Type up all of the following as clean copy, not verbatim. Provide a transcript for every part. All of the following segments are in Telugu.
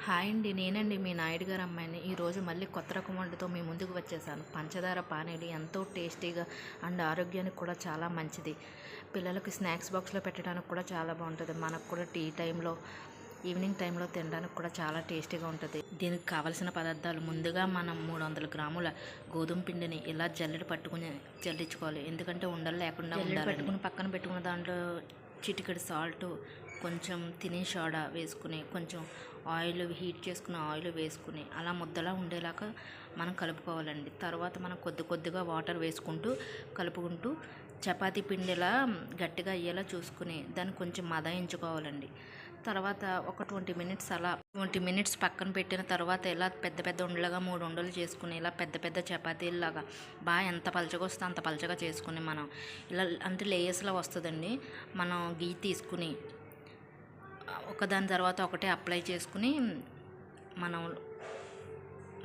హాయ్ అండి, నేనండి మీ నాయుడు గారి అమ్మాయిని. ఈరోజు మళ్ళీ కొత్త రకం వంటతో మీ ముందుకు వచ్చేసాను. పంచదార పానీలు ఎంతో టేస్టీగా అండ్ ఆరోగ్యానికి కూడా చాలా మంచిది. పిల్లలకి స్నాక్స్ బాక్స్లో పెట్టడానికి కూడా చాలా బాగుంటుంది. మనకు కూడా టీ టైంలో, ఈవినింగ్ టైంలో తినడానికి కూడా చాలా టేస్టీగా ఉంటుంది. దీనికి కావలసిన పదార్థాలు: ముందుగా మనం 300 గ్రాముల గోధుమ పిండిని ఇలా జల్లించుకోవాలి. ఎందుకంటే ఉండలు లేకుండా ఉండాలి. పక్కన పెట్టుకున్న దాంట్లో చిటికెడు సాల్ట్, కొంచెం తినే సోడా వేసుకుని, కొంచెం ఆయిల్, హీట్ చేసుకున్న ఆయిల్ వేసుకుని అలా ముద్దలా ఉండేలాగా మనం కలుపుకోవాలండి. తర్వాత మనం కొద్దిగా వాటర్ వేసుకుంటూ కలుపుకుంటూ చపాతీ పిండిలా గట్టిగా అయ్యేలా చూసుకుని దాన్ని కొంచెం మదాయించుకోవాలండి. తర్వాత ఒక 20 మినిట్స్ పక్కన పెట్టిన తర్వాత ఇలా పెద్ద ఉండలుగా 3 ఉండలు చేసుకుని ఇలా పెద్ద చపాతీలాగా బాగా ఎంత పలచగా వస్తే అంత పలచగా చేసుకుని మనం ఇలా అంటే లేయర్స్లో వస్తుందండి. మనం గీ తీసుకుని ఒకదాని తర్వాత ఒకటి అప్లై చేసుకుని మనం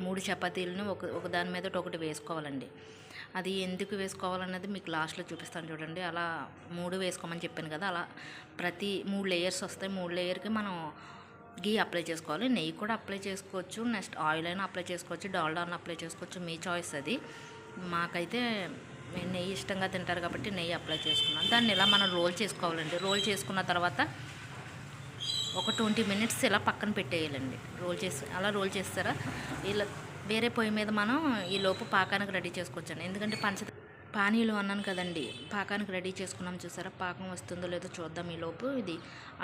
3 చపాతీలను ఒకదాని మీద ఒకటి వేసుకోవాలండి. అది ఎందుకు వేసుకోవాలన్నది మీకు లాస్ట్లో చూపిస్తాను చూడండి. అలా 3 వేసుకోమని చెప్పాను కదా, అలా ప్రతి 3 లేయర్స్ వస్తాయి. 3 లేయర్కి మనం గీ అప్లై చేసుకోవాలి. నెయ్యి కూడా అప్లై చేసుకోవచ్చు, నెక్స్ట్ ఆయిల్ అయినా అప్లై చేసుకోవచ్చు, డాల్డా అయినా అప్లై చేసుకోవచ్చు, మీ చాయిస్ అది. మాకైతే నెయ్యి ఇష్టంగా తింటారు కాబట్టి నెయ్యి అప్లై చేసుకున్నాను. దాన్ని ఇలా మనం రోల్ చేసుకోవాలండి. రోల్ చేసుకున్న తర్వాత ఒక 20 మినిట్స్ ఇలా పక్కన పెట్టేయాలండి. అలా రోల్ చేస్తారా ఇలా వేరే పొయ్యి మీద మనం ఈ లోపు పాకానికి రెడీ చేసుకోవచ్చండి. ఎందుకంటే పానీలు అన్నాను కదండి, పాకానికి రెడీ చేసుకున్నాం. చూసారా పాకం వస్తుందో లేదో చూద్దాం. ఈ లోపు ఇది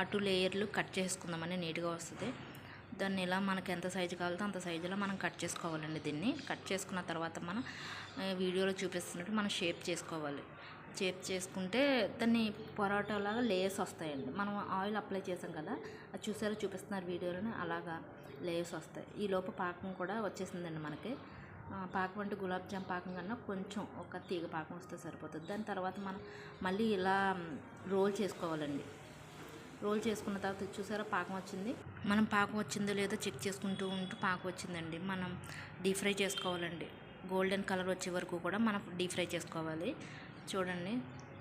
అటు లేయర్లు కట్ చేసుకుందామని నీట్గా వస్తుంది. దాన్ని ఇలా మనకి ఎంత సైజు కావాలో అంత సైజులో మనం కట్ చేసుకోవాలండి. దీన్ని కట్ చేసుకున్న తర్వాత మనం వీడియోలో చూపిస్తున్నట్టు మనం షేప్ చేసుకోవాలి. షేప్ చేసుకుంటే దాన్ని పొరాటోలాగా లేయర్స్ వస్తాయండి. మనం ఆయిల్ అప్లై చేసాం కదా, అది చూపిస్తున్నారు వీడియోలోనే, అలాగా లేయర్స్ వస్తాయి. ఈ లోపు పాకం కూడా వచ్చేసిందండి మనకి. పాకం అంటే గులాబ్ జామ్ పాకం కన్నా కొంచెం ఒక తీగ పాకం వస్తే సరిపోతుంది. దాని తర్వాత మనం మళ్ళీ ఇలా రోల్ చేసుకోవాలండి. రోల్ చేసుకున్న తర్వాత చూసారా పాకం వచ్చింది. మనం పాకం వచ్చిందో లేదో చెక్ చేసుకుంటూ పాకం వచ్చిందండి. మనం డీప్ ఫ్రై చేసుకోవాలండి. గోల్డెన్ కలర్ వచ్చే వరకు కూడా మనం డీప్ ఫ్రై చేసుకోవాలి. చూడండి,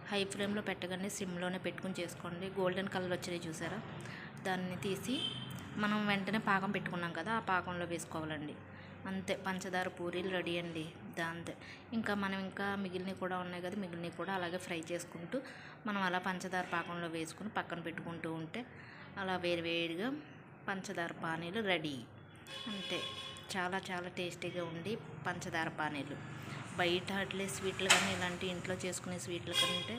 హై ఫ్లేమ్లో పెట్టకండి, సిమ్లోనే పెట్టుకుని చేసుకోండి. గోల్డెన్ కలర్ వచ్చినాయి చూసారా, దాన్ని తీసి మనం వెంటనే పాకం పెట్టుకున్నాం కదా, ఆ పాకంలో వేసుకోవాలండి. అంతే, పంచదార పూరీలు రెడీ అండి. దాంతే. ఇంకా మిగిలినవి కూడా ఉన్నాయి కదా, మిగిలినవి కూడా అలాగే ఫ్రై చేసుకుంటూ మనం అలా పంచదార పాకంలో వేసుకుని పక్కన పెట్టుకుంటూ ఉంటే అలా వేడిగా పంచదార పానీలు రెడీ. అంతే, చాలా టేస్టీగా ఉండి పంచదార పానీలు. బయట అట్లే స్వీట్లు కానీ ఇలాంటి ఇంట్లో చేసుకునే స్వీట్ల కంటే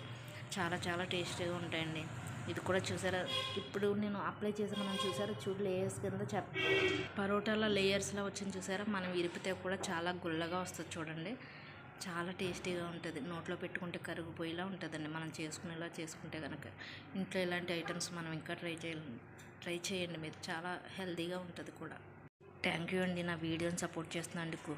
చాలా టేస్టీగా ఉంటాయండి. ఇది కూడా చూసారా, ఇప్పుడు నేను అప్లై చేసి మనం చూసారా లేయర్స్ కింద పరోటాల లేయర్స్లో వచ్చింది చూసారా. మనం విరిపితే కూడా చాలా గుల్లగా వస్తుంది చూడండి. చాలా టేస్టీగా ఉంటుంది. నోట్లో పెట్టుకుంటే కరిగిపోయేలా ఉంటుందండి మనం చేసుకునేలా చేసుకుంటే కనుక. ఇంట్లో ఇలాంటి ఐటమ్స్ మనం ఇంకా ట్రై చేయండి మీరు, చాలా హెల్తీగా ఉంటుంది కూడా. థ్యాంక్ యూ అండి నా వీడియోని సపోర్ట్ చేస్తున్నందుకు.